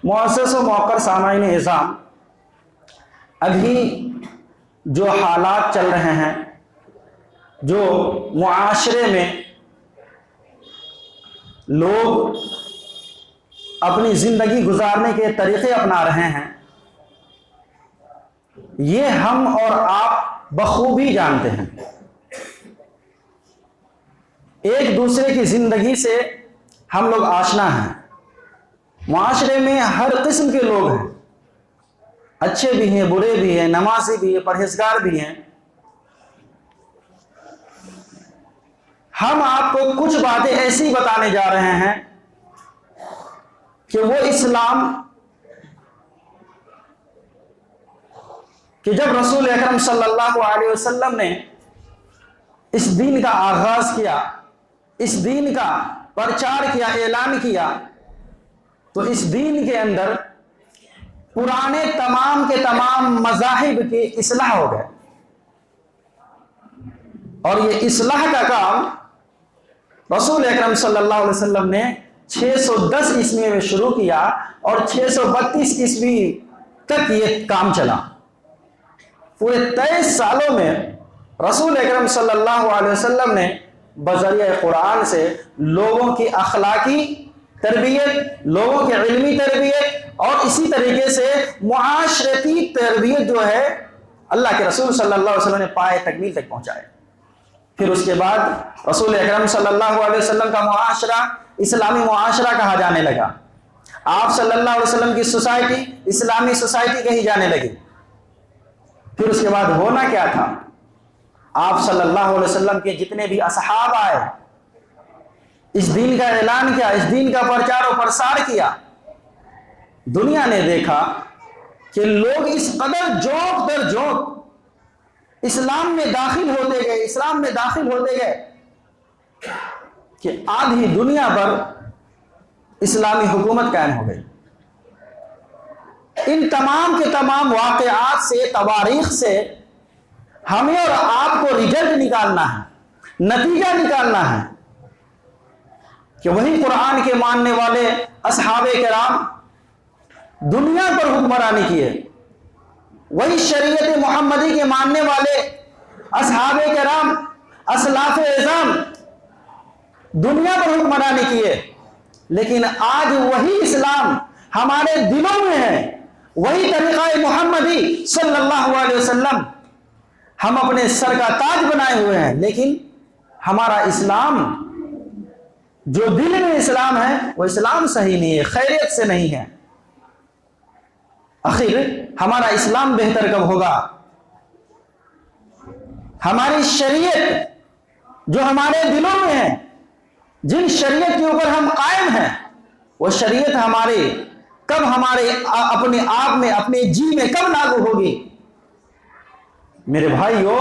معزز و موقر سامعین نظام، ابھی جو حالات چل رہے ہیں، جو معاشرے میں لوگ اپنی زندگی گزارنے کے طریقے اپنا رہے ہیں، یہ ہم اور آپ بخوبی جانتے ہیں۔ ایک دوسرے کی زندگی سے ہم لوگ آشنا ہیں۔ معاشرے میں ہر قسم کے لوگ ہیں، اچھے بھی ہیں، برے بھی ہیں، نمازی بھی ہیں، پرہیزگار بھی ہیں۔ ہم آپ کو کچھ باتیں ایسی بتانے جا رہے ہیں کہ وہ اسلام کہ جب رسول اکرم صلی اللہ علیہ وسلم نے اس دین کا آغاز کیا، اس دین کا پرچار کیا، اعلان کیا، تو اس دین کے اندر پرانے تمام کے تمام مذاہب کی اصلاح ہو گئے، اور یہ اصلاح کا کام رسول اکرم صلی اللہ علیہ وسلم نے 610 عیسوی میں شروع کیا، اور 632 عیسوی تک یہ کام چلا۔ پورے 23 سالوں میں رسول اکرم صلی اللہ علیہ وسلم نے بذریعہ قرآن سے لوگوں کی اخلاقی تربیت، لوگوں کی علمی تربیت، اور اسی طریقے سے معاشرتی تربیت جو ہے اللہ کے رسول صلی اللہ علیہ وسلم نے پائے تکمیل تک پہنچائے۔ پھر اس کے بعد رسول اکرم صلی اللہ علیہ وسلم کا معاشرہ اسلامی معاشرہ کہا جانے لگا۔ آپ صلی اللہ علیہ وسلم کی سوسائٹی اسلامی سوسائٹی کہی جانے لگی۔ پھر اس کے بعد ہونا کیا تھا؟ آپ صلی اللہ علیہ وسلم کے جتنے بھی اصحاب آئے، اس دین کا اعلان کیا، اس دین کا پرچار و پرسار کیا، دنیا نے دیکھا کہ لوگ اس قدر جوق در جوق اسلام میں داخل ہوتے گئے، اسلام میں داخل ہوتے گئے کہ آدھی دنیا پر اسلامی حکومت قائم ہو گئی۔ ان تمام کے تمام واقعات سے، تواریخ سے ہمیں اور آپ کو رزلٹ نکالنا ہے، نتیجہ نکالنا ہے کہ وہی قرآن کے ماننے والے اصحاب کرام دنیا پر حکمرانی کیے، وہی شریعت محمدی کے ماننے والے اصحاب کرام اسلاف اعظام دنیا پر حکمرانی کیے، لیکن آج وہی اسلام ہمارے دلوں میں ہے، وہی طریقہ محمدی صلی اللہ علیہ وسلم ہم اپنے سر کا تاج بنائے ہوئے ہیں، لیکن ہمارا اسلام جو دل میں اسلام ہے وہ اسلام صحیح نہیں ہے، خیریت سے نہیں ہے۔ آخر ہمارا اسلام بہتر کب ہوگا؟ ہماری شریعت جو ہمارے دلوں میں ہے، جن شریعت کے اوپر ہم قائم ہیں، وہ شریعت کب ہمارے اپنے آپ میں، اپنے جی میں کب لاگو ہوگی؟ میرے بھائیو،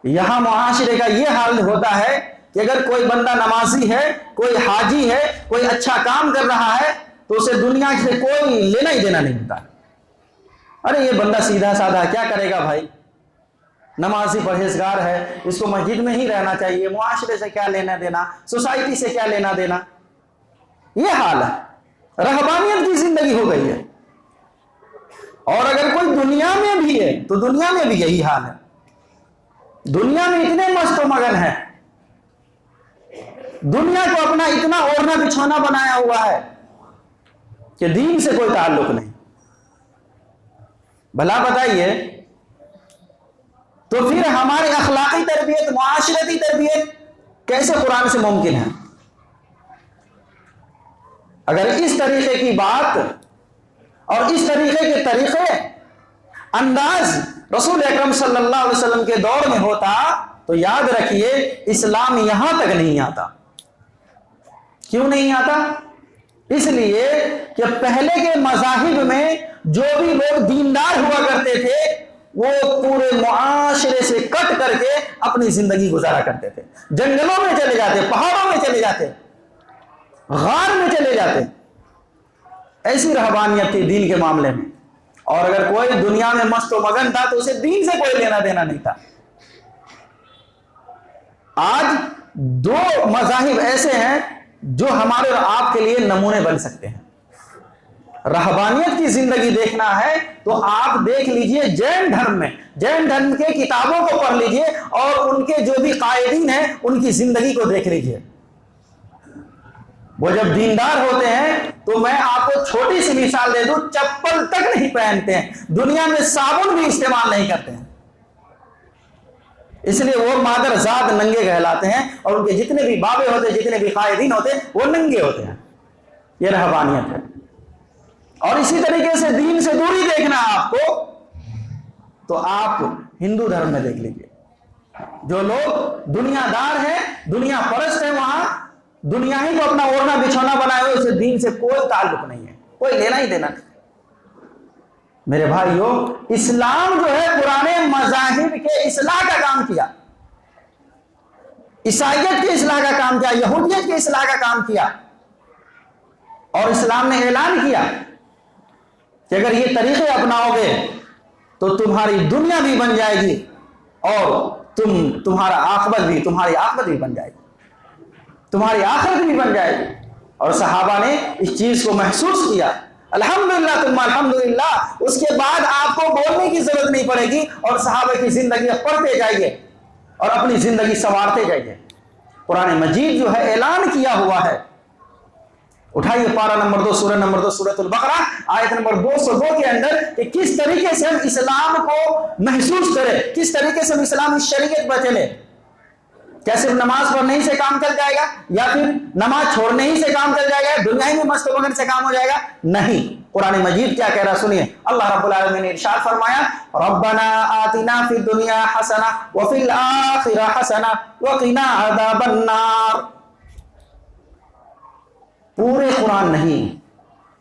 یہاں معاشرے کا یہ حال ہوتا ہے کہ اگر کوئی بندہ نمازی ہے، کوئی حاجی ہے، کوئی اچھا کام کر رہا ہے، تو اسے دنیا سے کوئی لینا ہی دینا نہیں ہوتا۔ ارے یہ بندہ سیدھا سادہ کیا کرے گا بھائی، نمازی پرہیزگار ہے، اس کو مسجد میں ہی رہنا چاہیے، معاشرے سے کیا لینا دینا، سوسائٹی سے کیا لینا دینا۔ یہ حال ہے، رہبانیت کی زندگی ہو گئی ہے۔ اور اگر کوئی دنیا میں بھی ہے تو دنیا میں بھی یہی حال ہے۔ دنیا میں اتنے مست و مگن ہیں، دنیا کو اپنا اتنا اوڑھنا بچھونا بنایا ہوا ہے کہ دین سے کوئی تعلق نہیں۔ بھلا بتائیے تو پھر ہماری اخلاقی تربیت، معاشرتی تربیت کیسے قرآن سے ممکن ہے؟ اگر اس طریقے کی بات اور اس طریقے کے طریقے انداز رسول اکرم صلی اللہ علیہ وسلم کے دور میں ہوتا تو یاد رکھیے اسلام یہاں تک نہیں آتا۔ کیوں نہیں آتا؟ اس لیے کہ پہلے کے مذاہب میں جو بھی لوگ دیندار ہوا کرتے تھے وہ پورے معاشرے سے کٹ کر کے اپنی زندگی گزارا کرتے تھے، جنگلوں میں چلے جاتے، پہاڑوں میں چلے جاتے، غار میں چلے جاتے۔ ایسی رہبانیت تھی دین کے معاملے میں، اور اگر کوئی دنیا میں مست و مگن تھا تو اسے دین سے کوئی لینا دینا نہیں تھا۔ آج دو مذاہب ایسے ہیں جو ہمارے اور آپ کے لیے نمونے بن سکتے ہیں۔ رہبانیت کی زندگی دیکھنا ہے تو آپ دیکھ لیجئے جین دھرم میں، جین دھرم کے کتابوں کو پڑھ لیجئے اور ان کے جو بھی قائدین ہیں ان کی زندگی کو دیکھ لیجئے۔ وہ جب دیندار ہوتے ہیں تو میں آپ کو چھوٹی سی مثال دے دوں، چپل تک نہیں پہنتے ہیں، دنیا میں صابن بھی استعمال نہیں کرتے ہیں، اس لیے وہ مادر ذات ننگے کہلاتے ہیں، اور ان کے جتنے بھی بابے ہوتے ہیں، جتنے بھی قائدین ہوتے ہیں، وہ ننگے ہوتے ہیں۔ یہ رہبانیت ہے۔ اور اسی طریقے سے دین سے دوری دیکھنا ہے آپ کو تو آپ ہندو دھرم میں دیکھ لیجئے، جو لوگ دنیا دار ہیں، دنیا پرست ہیں، وہاں دنیا ہی کو اپنا اوڑھنا بچھونا بنائے ہوئے، اسے دین سے کوئی تعلق نہیں ہے، کوئی لینا ہی دینا نہیں۔ میرے بھائیو، اسلام جو ہے پرانے مذاہب کے اصلاح کا کام کیا، عیسائیت کی اصلاح کا کام کیا، یہودیت کی اصلاح کا کام کیا، اور اسلام نے اعلان کیا کہ اگر یہ طریقے اپناؤ گے تو تمہاری دنیا بھی بن جائے گی اور تمہاری آخرت بھی بن جائے گی، تمہاری آخرت بھی بن جائے گی۔ اور صحابہ نے اس چیز کو محسوس کیا، الحمدللہ ثم الحمدللہ۔ اس کے بعد آپ کو بولنے کی ضرورت نہیں پڑے گی، اور صحابہ کی زندگی پڑھتے جائیے اور اپنی زندگی سنوارتے جائیے۔ قرآن مجید جو ہے اعلان کیا ہوا ہے۔ اٹھائیے پارہ نمبر 2، سورہ نمبر 2، سورۃ البقرہ، آیت نمبر 202 کے اندر، کہ کس طریقے سے ہم اسلام کو محسوس کریں، کس طریقے سے ہم اسلامی شریعت پر چلیں۔ کیا صرف نماز پڑھنے ہی سے کام چل جائے گا، یا پھر نماز چھوڑنے ہی سے کام چل جائے گا، دنیا ہی میں مست وغیرہ سے کام ہو جائے گا؟ نہیں۔ قرآن مجید کیا کہہ رہا سنیے، اللہ رب العالمین نے ارشاد فرمایا، ربنا آتنا فی الدنیا حسنہ وفی الآخرہ حسنہ وقنا عذاب النار۔ پورے قرآن نہیں،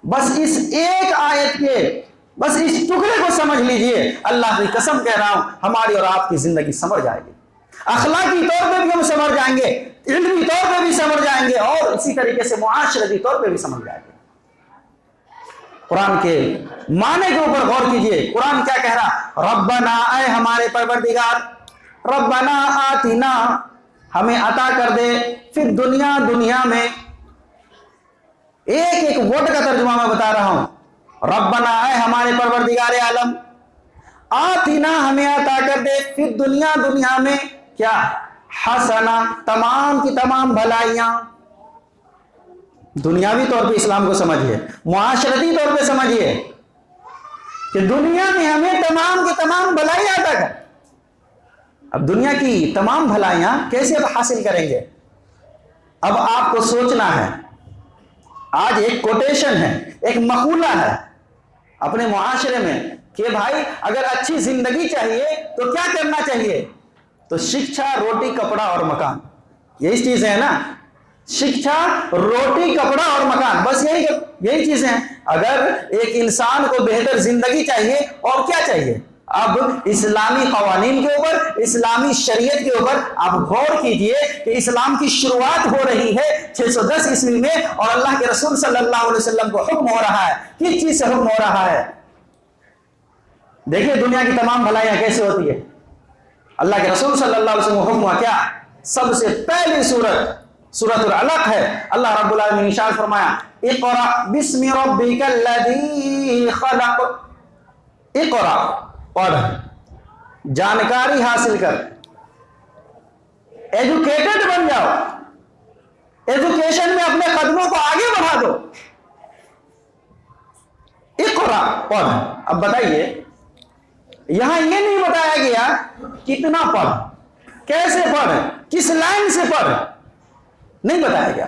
بس اس ایک آیت کے، بس اس ٹکڑے کو سمجھ لیجئے، اللہ کی قسم کہہ رہا ہوں ہماری اور آپ کی زندگی سمجھ جائے گی، اخلاقی طور پہ بھی ہم سمجھ جائیں گے، علمی طور پہ بھی سمجھ جائیں گے، اور اسی طریقے سے معاشرتی طور پہ بھی سمجھ جائیں گے۔ قرآن کے معنی کے اوپر غور کیجئے، قرآن کیا کہہ رہا، ربنا، اے ہمارے پروردگار، ربنا آتنا، ہمیں عطا کر دے، پھر دنیا میں، ایک ورڈ کا ترجمہ میں بتا رہا ہوں، ربنا، اے ہمارے پروردگار عالم، آتنا، ہمیں عطا کر دے، پھر دنیا میں کیا، حسنہ، تمام کی تمام بھلائیاں۔ دنیاوی طور پہ اسلام کو سمجھیے، معاشرتی طور پہ سمجھیے کہ دنیا میں ہمیں تمام کی تمام بھلائیاں عطا کر۔ اب دنیا کی تمام بھلائیاں کیسے اب حاصل کریں گے؟ اب آپ کو سوچنا ہے۔ آج ایک کوٹیشن ہے، ایک مقولہ ہے اپنے معاشرے میں کہ بھائی اگر اچھی زندگی چاہیے تو کیا کرنا چاہیے؟ تو شکشا، روٹی، کپڑا اور مکان، یہی چیزیں ہیں نا، شکشا، روٹی، کپڑا اور مکان، بس یہی چیزیں ہیں۔ اگر ایک انسان کو بہتر زندگی چاہیے اور کیا چاہیے؟ اب اسلامی قوانین کے اوپر، اسلامی شریعت کے اوپر آپ غور کیجئے کہ اسلام کی شروعات ہو رہی ہے 610 عیسوی میں، اور اللہ کے رسول صلی اللہ علیہ وسلم کو حکم ہو رہا ہے، کس چیز سے حکم ہو رہا ہے؟ دیکھیں دنیا کی تمام بھلائیاں کیسے ہوتی ہے۔ اللہ کے رسول صلی اللہ علیہ وسلم کو حکم ہوا کیا؟ سب سے پہلی سورۃ العلق ہے۔ اللہ رب العالمین نے ارشاد فرمایا، اقرأ بسم ربک الذی خلق، اقرأ، پڑھ، جانکاری حاصل کر، ایجوکیٹڈ بن جاؤ، ایجوکیشن میں اپنے قدموں کو آگے بڑھا دو۔ اقرأ، پڑھ۔ اب بتائیے، یہاں یہ نہیں بتایا گیا کتنا پڑھ، کیسے پڑھ، کس لائن سے پڑھ، نہیں بتایا گیا۔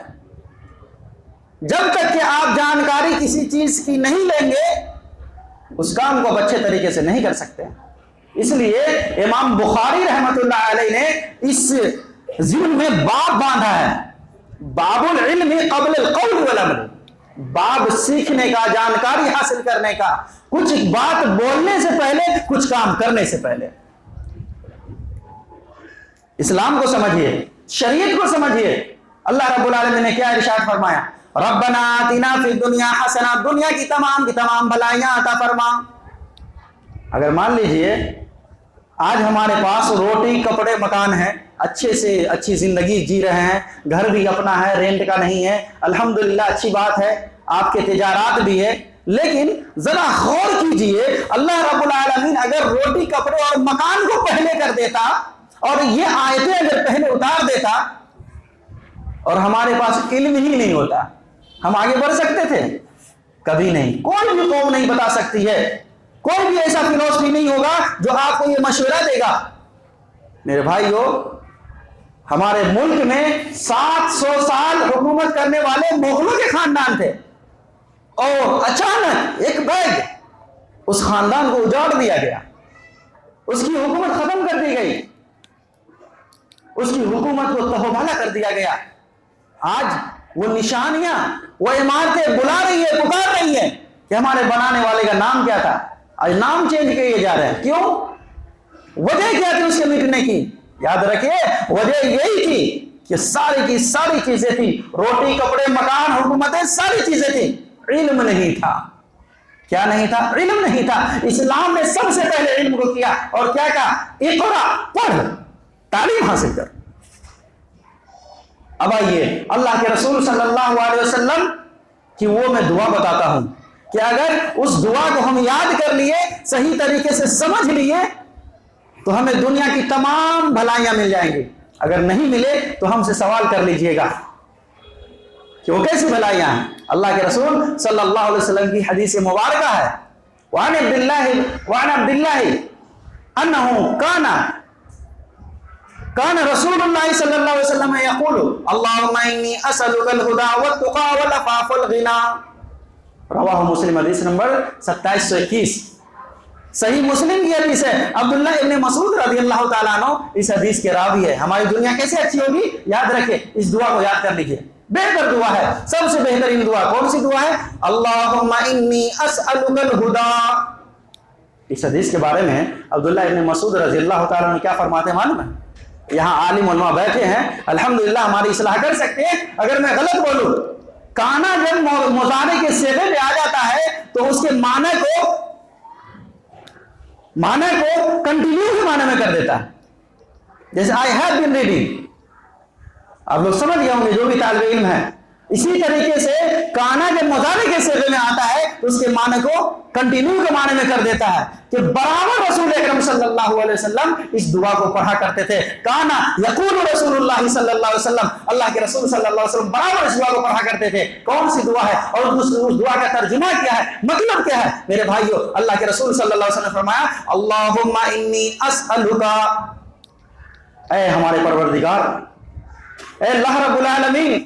جب تک کہ آپ جانکاری کسی چیز کی نہیں لیں گے، اس کام کو اچھے طریقے سے نہیں کر سکتے۔ اس لیے امام بخاری رحمت اللہ علیہ نے اس ضمن میں باب باندھا ہے، باب العلم قبل القول والعمل، باب سیکھنے کا، جانکاری حاصل کرنے کا، کچھ بات بولنے سے پہلے، کچھ کام کرنے سے پہلے۔ اسلام کو سمجھیے، شریعت کو سمجھیے۔ اللہ رب العالمین نے کیا ارشاد فرمایا، ربنا آتنا فی الدنیا حسنہ، دنیا کی تمام بھلائیاں عطا فرما۔ اگر مان لیجئے آج ہمارے پاس روٹی، کپڑے، مکان ہے، اچھے سے اچھی زندگی جی رہے ہیں، گھر بھی اپنا ہے، رینٹ کا نہیں ہے، الحمدللہ، اچھی بات ہے، آپ کے تجارات بھی ہے، لیکن ذرا غور کیجئے، اللہ رب العالمین اگر روٹی کپڑے اور مکان کو پہلے کر دیتا اور یہ آیتیں اگر پہلے اتار دیتا اور ہمارے پاس علم ہی نہیں ہوتا، ہم آگے بڑھ سکتے تھے؟ کبھی نہیں۔ کوئی بھی قوم نہیں بتا سکتی ہے، کوئی بھی ایسا فلسفی نہیں ہوگا جو آپ کو یہ مشورہ دے گا۔ میرے بھائیو، ہمارے ملک میں 700 سال حکومت کرنے والے مغلوں کے خاندان تھے، اور اچانک ایک بیگ اس خاندان کو اجاڑ دیا گیا، اس کی حکومت ختم کر دی گئی، اس کی حکومت کو تہوبھالا کر دیا گیا۔ آج وہ نشانیاں، وہ عمارتیں بلا رہی ہے، پکار رہی ہے کہ ہمارے بنانے والے کا نام کیا تھا، آج نام چینج کیے جا رہے ہیں۔ کیوں؟ وجہ کیا تھی اس کے مٹنے کی؟ یاد رکھیے، وجہ یہی تھی کہ ساری کی ساری چیزیں تھی، روٹی کپڑے مکان حکومتیں ساری چیزیں تھی، علم نہیں تھا۔ کیا نہیں تھا؟ علم نہیں تھا۔ اسلام نے سب سے پہلے علم کو کیا اور کیا کہا؟ اقرا، پڑھ، تعلیم حاصل کر۔ اب آئیے اللہ کے رسول صلی اللہ علیہ وسلم کی وہ میں دعا بتاتا ہوں کہ اگر اس دعا کو ہم یاد کر لیے، صحیح طریقے سے سمجھ لیے، تو ہمیں دنیا کی تمام بھلائیاں مل جائیں گی۔ اگر نہیں ملے تو ہم سے سوال کر لیجئے گا کہ وہ کیسی بھلائیاں ہیں۔ اللہ کے رسول صلی اللہ علیہ وسلم کی حدیث مبارکہ ہے، وعن عبد اللہ انہ کان رسول اللہ صلی اللہ علیہ وسلم یقول اللہم انی اسألک الہدی والتقی والعفاف والغنی، رواہ مسلم، حدیث نمبر 2721۔ صحیح مسلم کی حدیث ہے۔ عبداللہ ابن مسعود رضی اللہ تعالیٰ عنہ اس حدیث کے راوی ہے۔ ہماری دنیا کیسے اچھی ہوگی؟ یاد رکھیں، اس دعا کو یاد کر لیجئے، بہتر دعا ہے، سب سے بہترین دعا کون سی دعا ہے؟ اللہم انی اسألک الہدی۔ اس حدیث کے بارے میں عبداللہ ابن مسعود رضی اللہ تعالیٰ عنہ کیا فرماتے ہیں معلوم ہے؟ یہاں عالم علماء بیٹھے ہیں، الحمدللہ ہماری اصلاح کر سکتے ہیں اگر میں غلط بولوں۔ کانا جب مضارع کے صیغے میں آ جاتا ہے تو اس کے معنی کو کنٹینیو کے معنی میں کر دیتا ہے، جیسے آئی ہیو بین ریڈنگ، آپ لوگ سمجھ گئے ہوں گے جو بھی طالب علم ہے۔ اسی طریقے سے کانا جب مضارع کے صیغے میں آتا ہے تو اس کے معنی کو کنٹینیو کے معنی میں کر دیتا ہے، کہ برابر رسول اکرم صلی اللہ علیہ وسلم اس دعا کو پڑھا کرتے تھے۔ کانا یقول رسول اللہ صلی اللہ علیہ وسلم، اللہ کے رسول صلی اللہ علیہ وسلم برابر اس دعا کو پڑھا کرتے تھے۔ کون سی دعا ہے اور اس دعا کا ترجمہ کیا ہے، مطلب کیا ہے؟ میرے بھائیو، اللہ کے رسول صلی اللہ علیہ وسلم نے فرمایا اللہم انی اسألک، اے ہمارے پروردگار، اے اللہ رب العالمین،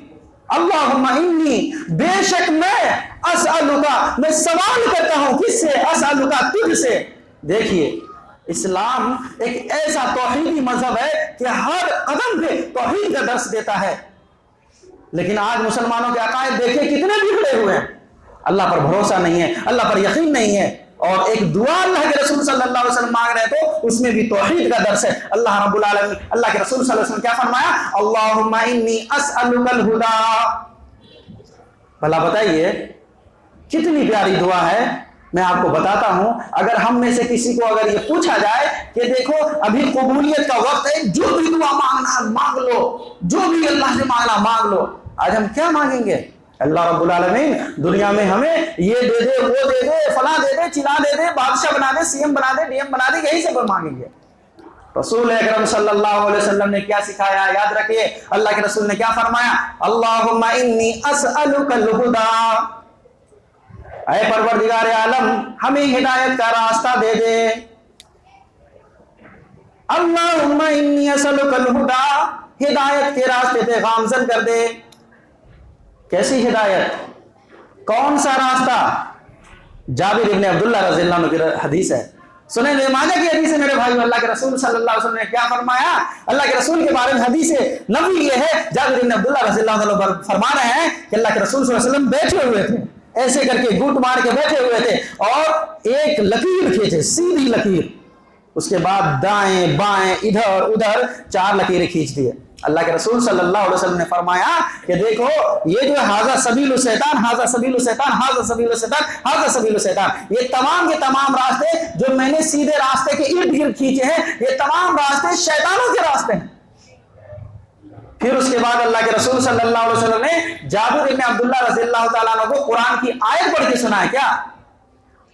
اللہم انی، بے شک میں، اسألکا، میں سوال کرتا ہوں، کس سے؟ اسألکا، تجھ سے۔ دیکھیے، اسلام ایک ایسا توحیدی مذہب ہے کہ ہر قدم پہ توحید کا درس دیتا ہے، لیکن آج مسلمانوں کے عقائد دیکھیں کتنے بگڑے ہوئے ہیں، اللہ پر بھروسہ نہیں ہے، اللہ پر یقین نہیں ہے، اور ایک دعا اللہ کے رسول صلی اللہ علیہ وسلم مانگ رہے تو اس میں بھی توحید کا درس ہے۔ اللہ رب العالمین، اللہ کے رسول صلی اللہ علیہ وسلم کیا فرمایا؟ اللہم انی اسألک الہدی۔ بھلا بتائیے کتنی پیاری دعا ہے۔ میں آپ کو بتاتا ہوں، اگر ہم میں سے کسی کو اگر یہ پوچھا جائے کہ دیکھو ابھی قبولیت کا وقت ہے، جو بھی دعا مانگنا مانگ لو، جو بھی اللہ سے مانگنا مانگ لو، آج ہم کیا مانگیں گے؟ اللہ رب العالمین دنیا میں ہمیں یہ دے دے، وہ دے دے، فلاں دے دے، چلا دے دے، بادشاہ بنا دے، سی ایم بنا دے، ڈی ایم بنا دے، یہی سے مانگیں گے۔ رسول اکرم صلی اللہ علیہ وسلم نے کیا سکھایا؟ یاد رکھیے، اللہ کے رسول نے کیا فرمایا؟ اللہم انی اسألک الہدی، اے پروردگار عالم ہمیں ہدایت کا راستہ دے دے۔ اللہم انی اسألک الہدی، ہدایت کے راستے پہ گامزن کر دے۔ کیسی ہدایت؟ کون سا راستہ؟ جابر ابن عبداللہ رضی اللہ عنہ کی حدیث ہے، سنیں ابن ماجہ کی حدیث ہے میرے بھائیو۔ اللہ کے رسول صلی اللہ علیہ وسلم نے کیا فرمایا؟ اللہ کے رسول کے بارے میں حدیث نبوی یہ ہے، جابر ابن عبداللہ رضی اللہ عنہ فرما رہے ہیں کہ اللہ کے رسول صلی اللہ علیہ وسلم بیٹھے ہوئے تھے، ایسے کر کے گھٹ مار کے بیٹھے ہوئے تھے، اور ایک لکیر کھینچے، سیدھی لکیر، اس کے بعد دائیں بائیں ادھر ادھر 4 لکیریں کھینچ دیے۔ اللہ کے رسول صلی اللہ علیہ وسلم نے فرمایا کہ دیکھو یہ جو ھذا سبیل الشیطان، ھذا سبیل الشیطان، ھذا سبیل الشیطان، ھذا سبیل الشیطان، یہ تمام کے تمام راستے جو میں نے سیدھے راستے کے ارد گرد کھینچے ہیں، یہ تمام راستے شیطانوں کے راستے ہیں۔ پھر اس کے بعد اللہ کے رسول صلی اللہ علیہ وسلم نے جابر بن عبداللہ رضی اللہ تعالیٰ عنہ کو قرآن کی آیت پڑھ کے سنایا کیا؟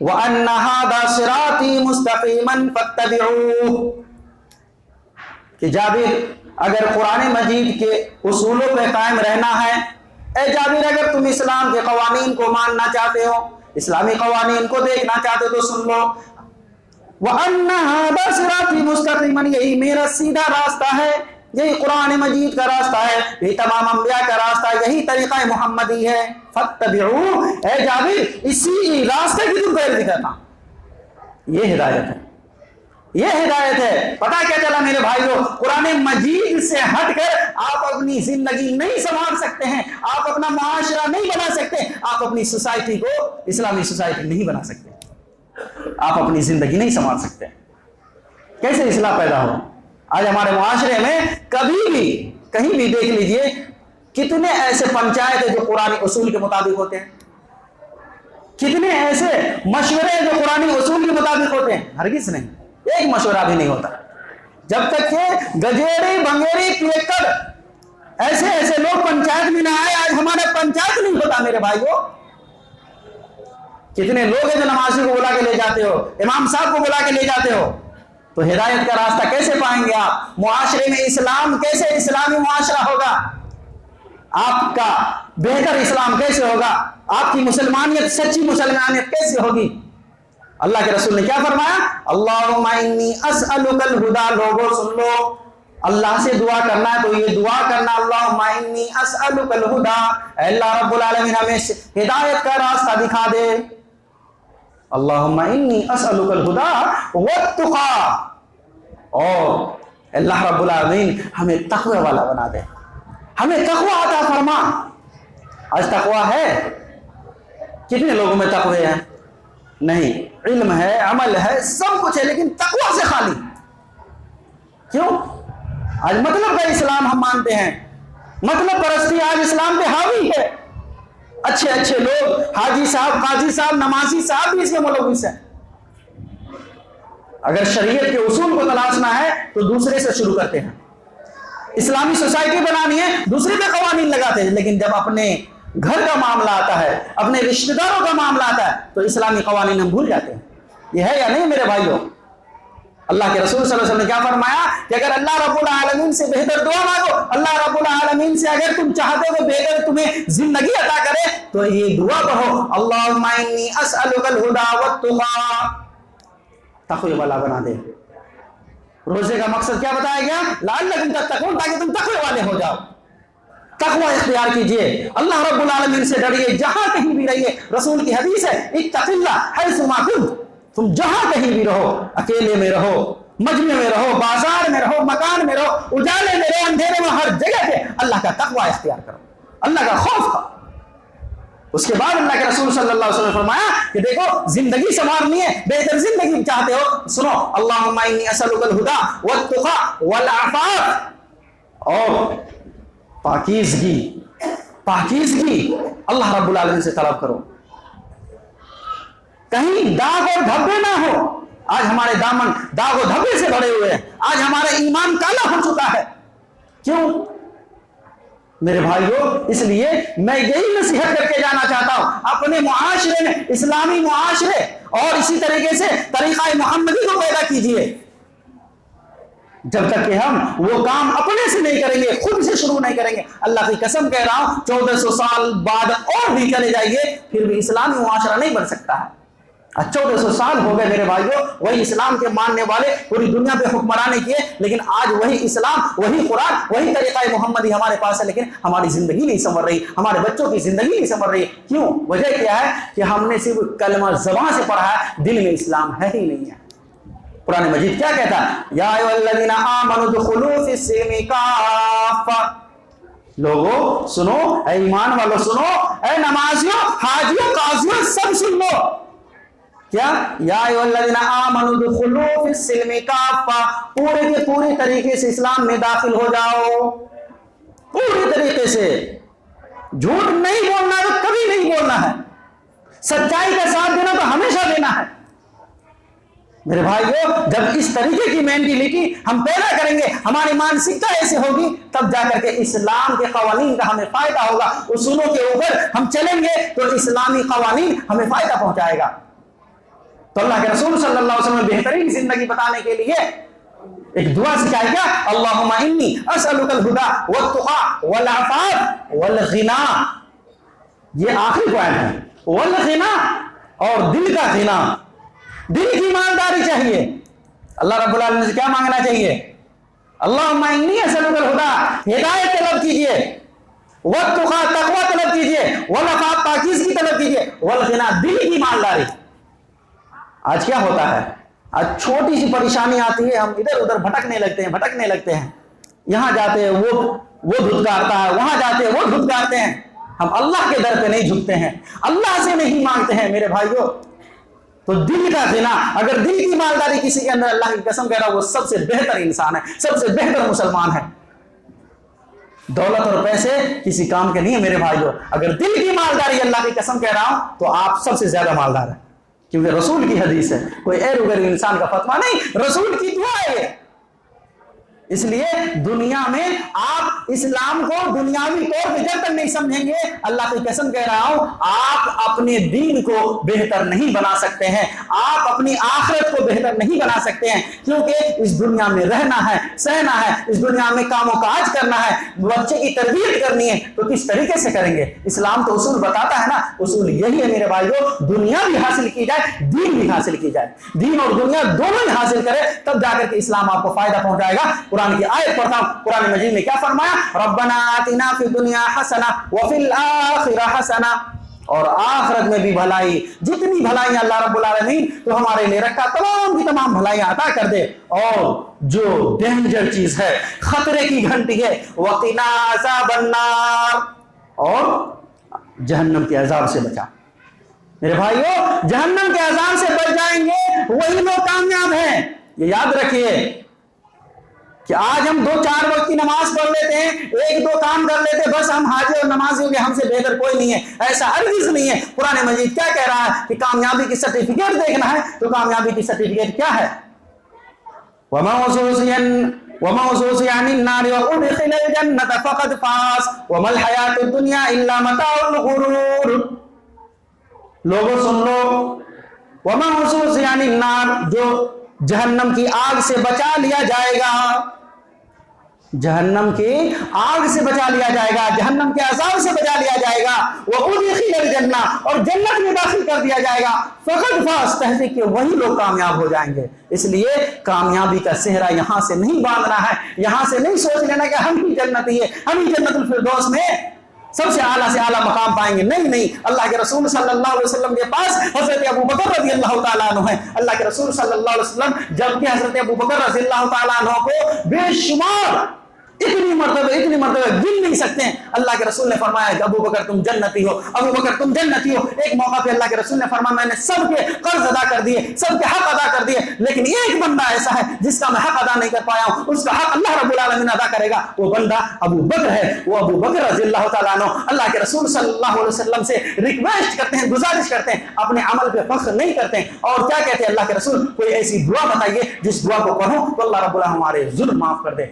وَأَنَّ هَذَا صِرَاطِي مُسْتَقِيمًا فَاتَّبِعُوهُ، کہ جابر اگر قرآن مجید کے اصولوں پہ قائم رہنا ہے، اے جابر اگر تم اسلام کے قوانین کو ماننا چاہتے ہو، اسلامی قوانین کو دیکھنا چاہتے ہو تو سن لو، وَأَنَّ هَذَا صِرَاطِي مُسْتَقِيمًا، یہی میرا سیدھا راستہ ہے، یہی قرآن مجید کا راستہ ہے، یہی تمام انبیاء کا راستہ ہے، یہی طریقہ محمدی ہے، فَاتَّبِعُوهُ، اے جابر اسی راستے کی تم پیروی کرنا۔ یہ ہدایت ہے، یہ ہدایت ہے۔ پتہ کیا چلا میرے بھائیو، قرآن مجید سے ہٹ کر آپ اپنی زندگی نہیں سنوار سکتے ہیں، آپ اپنا معاشرہ نہیں بنا سکتے، آپ اپنی سوسائٹی کو اسلامی سوسائٹی نہیں بنا سکتے، آپ اپنی زندگی نہیں سنوار سکتے۔ کیسے اصلاح پیدا ہو؟ آج ہمارے معاشرے میں کبھی بھی کہیں بھی دیکھ لیجئے کتنے ایسے پنچایت ہیں جو قرآن اصول کے مطابق ہوتے ہیں، کتنے ایسے مشورے جو قرآن اصول کے مطابق ہوتے ہیں؟ ہرگز نہیں، ایک مشورہ بھی نہیں ہوتا، جب تک کہ گجیری بنگیری پیکڑ ایسے ایسے لوگ پنچایت میں نہ آئے۔ آج ہمارا پنچایت نہیں ہوتا میرے بھائیو۔ کتنے لوگ ہیں جو نمازی کو بلا کے لے جاتے ہو، امام صاحب کو بلا کے لے جاتے ہو، تو ہدایت کا راستہ کیسے پائیں گے آپ؟ معاشرے میں اسلام کیسے اسلامی معاشرہ ہوگا؟ آپ کا بہتر اسلام کیسے ہوگا؟ آپ کی مسلمانیت سچی مسلمانیت کیسے ہوگی؟ اللہ کے رسول نے کیا فرمایا؟ اللہم انی اسألک الہدی، لوگوں سن لو، اللہ سے دعا کرنا ہے تو یہ دعا کرنا، اللہم انی اسألک الہدی، اے اللہ رب العالمین ہمیں ہدایت کا راستہ دکھا دے۔ اللہم انی اسألک الہدی والتقی، اور اللہ رب العالمین ہمیں تقوی والا بنا دے، ہمیں تقوی عطا فرما۔ آج تقوی ہے؟ کتنے لوگوں میں تقوی ہے؟ نہیں، علم ہے، عمل ہے، سب کچھ ہے، لیکن تقوی سے خالی۔ کیوں؟ آج مطلب کا اسلام ہم مانتے ہیں، مطلب پرستی آج اسلام پہ حاوی ہے، اچھے اچھے لوگ، حاجی صاحب، قاضی صاحب، نمازی صاحب بھی اس میں ملوث ہیں۔ اگر شریعت کے اصول کو تلاشنا ہے تو دوسرے سے شروع کرتے ہیں، اسلامی سوسائٹی بنانی ہے دوسرے پہ قوانین لگاتے ہیں، لیکن جب اپنے گھر کا معاملہ آتا ہے، اپنے رشتہ داروں کا معاملہ آتا ہے تو اسلامی قوانین ہم بھول جاتے ہیں۔ یہ ہے یا نہیں میرے بھائیوں؟ اللہ کے رسول صلی اللہ علیہ وسلم نے کیا فرمایا کہ اگر اللہ رب العالمین سے بہتر دعا مانگو، اللہ رب العالمین سے اگر تم چاہتے ہو کہ بہتر تمہیں زندگی عطا کرے تو یہ دعا پڑھو، اللہم انی اسألک الہدی والتقی، تقوی والا بنا دے۔ روزے کا مقصد کیا بتایا گیا؟ لعلکم تتقون، تاکہ تم تقوی والے ہو جاؤ۔ تقوی اختیار کیجئے، اللہ رب العالمین سے ڈریے، جہاں کہیں بھی رہیے۔ رسول کی حدیث ہے اتق اللہ حیث ما کنت، تم جہاں کہیں بھی رہو، اکیلے میں رہو، مجمع میں رہو، بازار میں رہو، مکان میں رہو، اجالے میں رہو، اندھیرے میں، ہر جگہ پہ اللہ کا تقوی اختیار کرو، اللہ کا خوف کرو۔ اس کے بعد اللہ کے رسول صلی اللہ علیہ وسلم نے فرمایا کہ دیکھو زندگی سنوارنی ہے، بہتر زندگی چاہتے ہو، سنو، اللہم انی اسألک الہدی والتقی والعفاف، اور پاکیزگی، پاکیزگی اللہ رب العالمین سے طلب کرو، کہیں داغ اور دھبے نہ ہو۔ آج ہمارے دامن داغ و دھبے سے بھرے ہوئے ہیں، آج ہمارا ایمان کالا ہو چکا ہے۔ کیوں میرے بھائیوں؟ اس لیے میں یہی نصیحت کر کے جانا چاہتا ہوں، اپنے معاشرے میں اسلامی معاشرے اور اسی طریقے سے طریقہ محمدی کو پیدا کیجئے۔ جب تک کہ ہم وہ کام اپنے سے نہیں کریں گے، خود سے شروع نہیں کریں گے، اللہ کی قسم کہہ رہا ہوں 1400 سال بعد اور بھی چلے جائیے پھر بھی اسلامی معاشرہ نہیں بن سکتا ہے۔ 1400 سال ہو گئے میرے بھائیوں، وہی اسلام کے ماننے والے پوری دنیا پہ حکمرانی کیے، لیکن آج وہی اسلام، وہی قرآن، وہی طریقہ محمدی ہمارے پاس ہے، لیکن ہماری زندگی نہیں سنور رہی، ہمارے بچوں کی زندگی نہیں سنور رہی۔ کیوں؟ وجہ کیا ہے کہ ہم نے صرف کلمہ زبان سے پڑھا ہے، دل میں اسلام ہے ہی نہیں ہے۔ قرآن مجید کیا کہتا ہے؟ یا ایھا الذین آمنوا ادخلوا فی السلم کافہ، لوگو سنو، اے ایمان والو سنو، اے نمازیوں، حاجیوں، قاضیوں، سب سن لو۔ کیا؟ یا ایھا الذین آمنوا ادخلوا فی السلم کافہ، پورے کے پوری طریقے سے اسلام میں داخل ہو جاؤ، پوری طریقے سے۔ جھوٹ نہیں بولنا تو کبھی نہیں بولنا ہے، سچائی کا ساتھ دینا تو ہمیشہ دینا ہے۔ میرے بھائیو، جب اس طریقے کی مینٹلٹی ہم پیدا کریں گے، ہماری مانسکتا ایسی ہوگی، تب جا کر کے اسلام کے قوانین کا ہمیں فائدہ ہوگا۔ اصولوں کے اوپر ہم چلیں گے تو اسلامی قوانین ہمیں فائدہ پہنچائے گا۔ تو اللہ کے رسول صلی اللہ علیہ وسلم نے بہترین زندگی بتانے کے لیے ایک دعا سکھائی کیا؟ اللہم انی اسألک الہدی والتقی والعفاف والغنی۔ یہ آخری پوائنٹ ہے، والغنی، اور دل کا غنا، دل کی مالداری چاہیے۔ اللہ رب العالمین سے کیا مانگنا چاہیے؟ اللہم انی اسألک الہدی، ہدایت طلب کیجئے، والتقی، تقوی طلب کیجئے، والعفاف، پاکیزگی طلب کیجئے، والغنی، دل کی مالداری۔ آج کیا ہوتا ہے؟ آج چھوٹی سی پریشانی آتی ہے، ہم ادھر ادھر بھٹکنے لگتے ہیں، یہاں جاتے ہیں وہ دھتکارتا ہے، وہاں جاتے ہیں وہ دھتکارتے ہیں، ہم اللہ کے در پہ نہیں جھکتے ہیں، اللہ سے نہیں مانگتے ہیں میرے بھائیوں۔ تو دل کا غنا، اگر دل کی مالداری کسی کے اندر، اللہ کی قسم کہہ رہا ہوں، وہ سب سے بہتر انسان ہے، سب سے بہتر مسلمان ہے۔ دولت اور پیسے کسی کام کے نہیں ہے میرے بھائیوں، اگر دل کی مالداری، اللہ کی قسم کہہ رہا ہوں، تو آپ سب سے زیادہ مالدار ہیں، کیونکہ رسول کی حدیث ہے، کوئی ایرو غیر انسان کا فتویٰ نہیں، رسول کی دعا ہے۔ اس لیے دنیا میں آپ اسلام کو دنیاوی طور پہ جب تک نہیں سمجھیں گے، اللہ کی قسم کہہ رہا ہوں، آپ اپنے دین کو بہتر نہیں بنا سکتے ہیں، آپ اپنی آخرت کو بہتر نہیں بنا سکتے ہیں، کیونکہ اس دنیا میں رہنا ہے، سہنا ہے، اس دنیا میں کام و کاج کرنا ہے، بچے کی تربیت کرنی ہے، تو کس طریقے سے کریں گے؟ اسلام تو اصول بتاتا ہے نا، اصول یہی ہے میرے بھائیوں، دنیا بھی حاصل کی جائے، دین بھی حاصل کی جائے، دین اور دنیا دونوں ہی حاصل کرے، تب جا کر کے اسلام آپ کو فائدہ پہنچائے گا۔ قرآن کی آیت پڑھتا ہوں، قرآن مجید میں کیا فرمایا؟ ربنا آتنا فی الدنیا حسنہ وفی الآخرہ حسنہ، اور آخرت میں بھی بھلائی، جتنی بھلائیاں اللہ رب العالمین تو ہمارے لیے رکھا، تمام کی تمام بھلائیاں عطا کر دے، اور جو ڈینجر چیز ہے، خطرے کی گھنٹی ہے، وقنا عذاب النار، اور جہنم کے عذاب سے بچا۔ میرے بھائیو، جہنم کے عذاب سے بچ جائیں گے وہی لوگ کامیاب ہیں۔ یہ یاد رکھیے کہ آج ہم 2-4 وقت کی نماز پڑھ لیتے ہیں، 1-2 کام کر لیتے ہیں، بس ہم حاجی اور نمازی ہو گئے، ہم سے بہتر کوئی نہیں ہے، ایسا ہرگز نہیں ہے۔ قرآن مجید کیا کہہ رہا ہے کہ کامیابی کی سرٹیفکیٹ دیکھنا ہے تو کامیابی کی سرٹیفکیٹ کیا ہے؟ وَمَا زُحْزِحَ عَنِ النَّارِ وَأُدْخِلَ الْجَنَّةَ فَقَدْ فَازَ وَمَا الْحَيَاةُ الدُّنْيَا إِلَّا مَتَاعُ الْغُرُورِ۔ لوگوں سن لو، وَمَا زُحْزِحَ عَنِ النَّارِ، جو جہنم کی آگ سے بچا لیا جائے گا، جہنم کی آگ سے بچا لیا جائے گا، جہنم کے عذاب سے بچا لیا جائے گا، وَأُدْخِلَ الْجَنَّةَ، اور جنت میں داخل کر دیا جائے گا، فَقَدْ فَازَ، تحقیق کہ وہی لوگ کامیاب ہو جائیں گے۔ اس لیے کامیابی کا صحرا یہاں سے نہیں باندھنا ہے، یہاں سے نہیں سوچ لینا کہ ہم ہی جنتی ہے، ہم ہی جنت الفردوس میں سب سے اعلیٰ مقام پائیں گے۔ نہیں، اللہ کے رسول صلی اللہ علیہ وسلم کے پاس حضرت ابو بکر رضی اللہ تعالیٰ عنہ ہے۔ اللہ کے رسول صلی اللہ علیہ وسلم جبکہ حضرت ابو بکر رضی اللہ تعالیٰ عنہ کو بے شمار اتنی مرتبہ گن نہیں سکتے ہیں، اللہ کے رسول نے فرمایا کہ ابو بکر تم جنتی ہو، ابو بکر تم جنتی ہو۔ ایک موقع پہ اللہ کے رسول نے فرمایا میں نے سب کے قرض ادا کر دیے، سب کے حق ادا کر دیے، لیکن ایک بندہ ایسا ہے جس کا میں حق ادا نہیں کر پایا ہوں، اس کا حق اللہ رب العالمین ادا کرے گا، وہ بندہ ابو بکر ہے، وہ ابو بکر رضی اللہ تعالیٰ عنہ۔ اللہ کے رسول صلی اللہ علیہ وسلم سے ریکویسٹ کرتے ہیں، گزارش کرتے ہیں، اپنے عمل پہ فخر نہیں کرتے ہیں، اور کیا کہتے ہیں اللہ کے رسول؟ کوئی ایسی دعا بتائیے جس دعا کو پڑھوں تو اللہ رب العالمین ہمارے ظلم معاف کر دے۔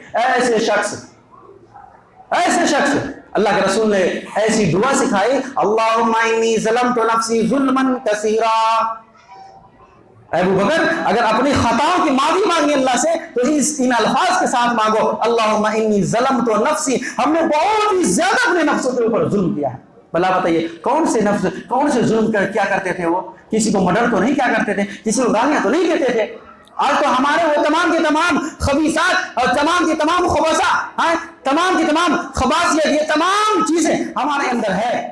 ایسے شخص اللہ کے رسول نے ایسی دعا سکھائی، اللہم انی ظلمت نفسی ظلما کثیرا۔ ابو بکر اگر اپنی خطاؤں کی معافی مانگی اللہ سے تو ان الفاظ کے ساتھ مانگو، اللہم انی ظلمت نفسی، ہم نے بہت ہی زیادہ اپنے نفسوں کے اوپر ظلم کیا ہے۔ بھلا بتائیے کون سے ظلم کیا کرتے تھے؟ وہ کسی کو مرڈر تو نہیں کیا کرتے تھے، کسی کو گالیاں تو نہیں دیتے تھے۔ آج تو ہمارے وہ تمام کے تمام خبیثات اور تمام کی تمام خبثہ، تمام کی تمام خباثیت، یہ تمام چیزیں ہمارے اندر ہے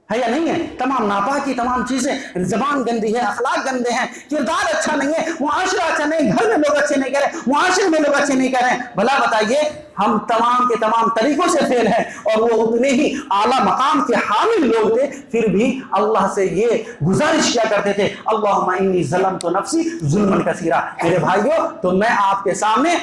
یا نہیں ہے؟ تمام ناپاکی، تمام چیزیں، زبان گندی ہے، اخلاق گندے ہیں، کردار اچھا نہیں ہے، معاشرہ اچھا نہیں، گھر میں لوگ اچھے نہیں کر رہے، معاشرے میں لوگ اچھے نہیں کر رہے ہیں۔ بھلا بتائیے ہم تمام کے تمام طریقوں سے فیل ہیں، اور وہ اتنے ہی اعلیٰ مقام کے حامل لوگ تھے، پھر بھی اللہ سے یہ گزارش کیا کرتے تھے، اللہم انی ظلمت نفسی ظلما کثیرا۔ میرے بھائیوں، تو میں آپ کے سامنے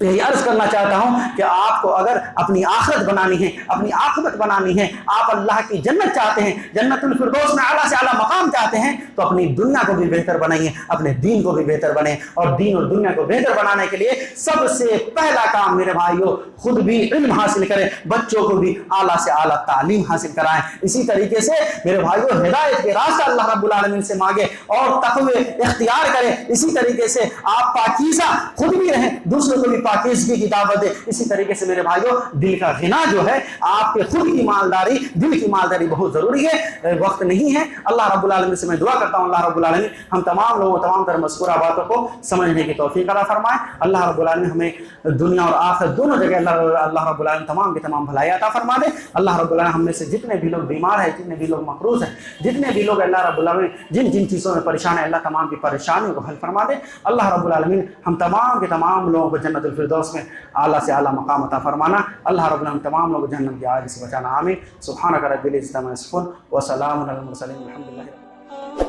یہی عرض کرنا چاہتا ہوں کہ آپ کو اگر اپنی آخرت بنانی ہے، اپنی عاقبت بنانی ہے، آپ اللہ کی جنت چاہتے ہیں، جنت الفردوس میں اعلیٰ سے اعلیٰ مقام چاہتے ہیں، تو اپنی دنیا کو بھی بہتر بنائیے، اپنے دین کو بھی بہتر بنائیں، اور دین اور دنیا کو بہتر بنانے کے لیے سب سے پہلا کام میرے بھائیوں، خود بھی علم حاصل کریں، بچوں کو بھی اعلیٰ سے اعلیٰ تعلیم حاصل کرائیں۔ اسی طریقے سے میرے بھائیوں ہدایت کے راستہ اللہ رب العالمین سے مانگے اور تقوی اختیار کریں۔ اسی طریقے سے آپ پاکیزہ خود بھی رہیں، دوسروں کو بھی پاکیزگی کی دعوت دے۔ اسی طریقے سے میرے بھائیوں دل کا غنا جو ہے، آپ کے خود کی مالداری، دل کی مالداری بہت ضروری ہے، وقت نہیں ہے۔ اللہ رب العالمین سے میں دعا کرتا ہوں اللہ رب العالمین ہم تمام لوگوں تمام تر مذکورہ باتوں کو سمجھنے کی توفیق عطا فرمائے۔ اللہ رب العالمین ہمیں دنیا اور آخرت دونوں جگہ اللہ رب العالمین تمام کی تمام بھلائی عطا فرما دے۔ اللہ رب العالمین ہم میں سے جتنے بھی لوگ بیمار ہیں، جتنے بھی لوگ مقروض ہیں، جتنے بھی لوگ اللہ رب العالمین جن جن چیزوں میں پریشان ہیں، اللہ تمام کی پریشانیوں کو حل فرما دے۔ اللہ رب العالمین ہم تمام کے تمام لوگوں کو جنت الفردوس میں اعلیٰ سے اعلیٰ مقام عطا فرمانا۔ اللہ رب العالمین تمام لوگوں کو جہنم کی آگ سے بچانا۔ آمین۔ سبحانک رب العزۃ عما یصفون وسلام علی المرسلین والحمد للہ۔